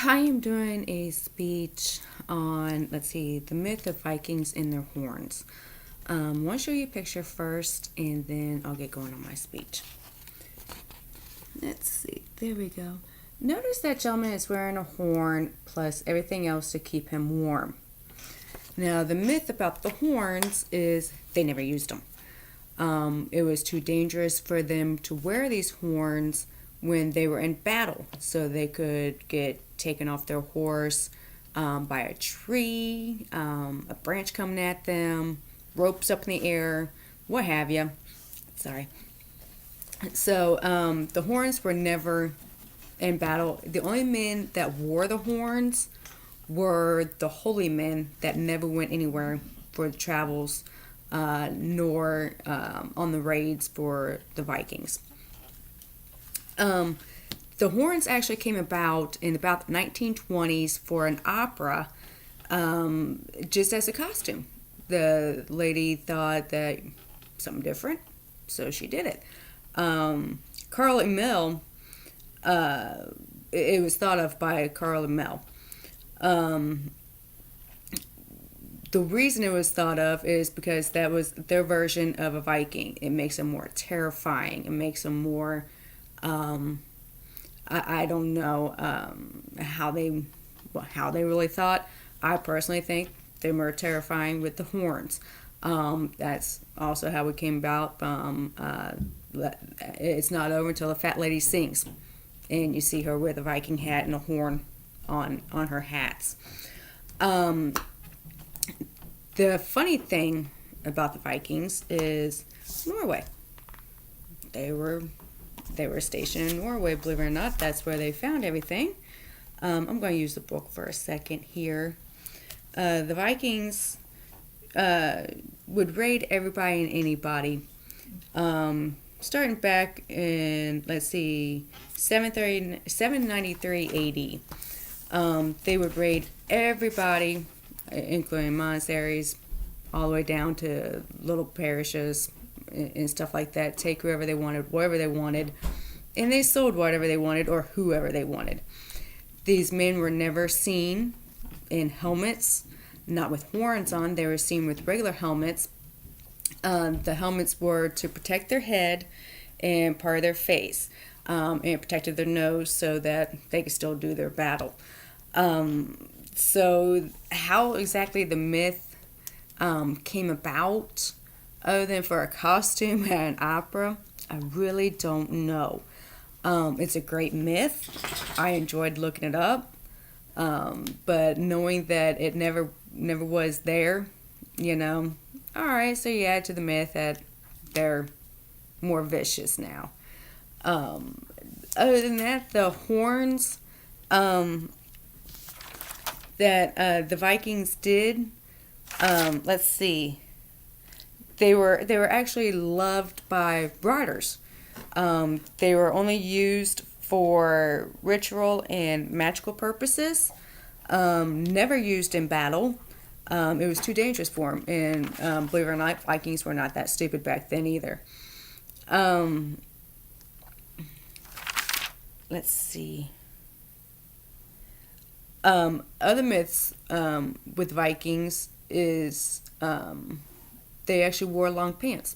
I am doing a speech on, let's see, the myth of Vikings and their horns. I want to show you a picture first, and then I'll get going on my speech. Let's see, there we go. Notice that gentleman is wearing a horn plus everything else to keep him warm. Now, the myth about the horns is they never used them. It was too dangerous for them to wear these horns when they were in battle, so they could get taken off their horse by a tree, a branch coming at them, ropes up in the air, what have you. Sorry. So the horns were never in battle. The only men that wore the horns were the holy men that never went anywhere for the travels, nor on the raids for the Vikings. The horns actually came about in about the 1920s for an opera, just as a costume. The lady thought that something different, so she did it. Carl Emil, it was thought of by Carl Emil. The reason it was thought of is because that was their version of a Viking. It makes them more terrifying. It makes them more, I don't know how they really thought. I personally think they were terrifying with the horns. That's also how it came about. It's not over until the fat lady sings, and you see her with a Viking hat and a horn on her hats. The funny thing about the Vikings is Norway. They were stationed in Norway, believe it or not. That's where they found everything. I'm going to use the book for a second here. The Vikings would raid everybody and anybody. Starting back in, let's see, 793 AD. They would raid everybody, including monasteries, all the way down to little parishes and stuff like that. Take whoever they wanted, whatever they wanted, and they sold whatever they wanted or whoever they wanted. These men were never seen in helmets, not with horns on. They were seen with regular helmets. The helmets were to protect their head and part of their face, and it protected their nose so that they could still do their battle. So how exactly the myth came about, other than for a costume at an opera, I really don't know. It's a great myth. I enjoyed looking it up, but knowing that it never was there, all right, so you add to the myth that they're more vicious now. Other than that, the horns that the Vikings did, let's see, they were actually loved by riders. They were only used for ritual and magical purposes, never used in battle. It was too dangerous for them, and believe it or not, Vikings were not that stupid back then either. Let's see. Other myths with Vikings is they actually wore long pants.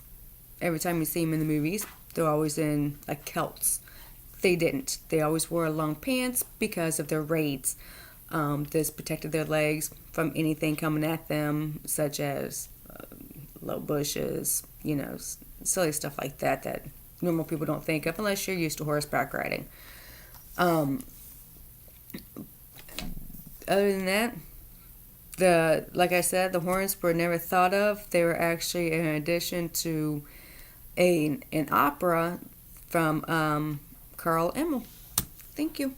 Every time you see them in the movies, they're always in like kilts. They didn't. They always wore long pants because of their raids. This protected their legs from anything coming at them, such as low bushes, silly stuff like that normal people don't think of unless you're used to horseback riding. Other than that, like I said, the horns were never thought of. They were actually an addition to an opera from Carl Emil. Thank you.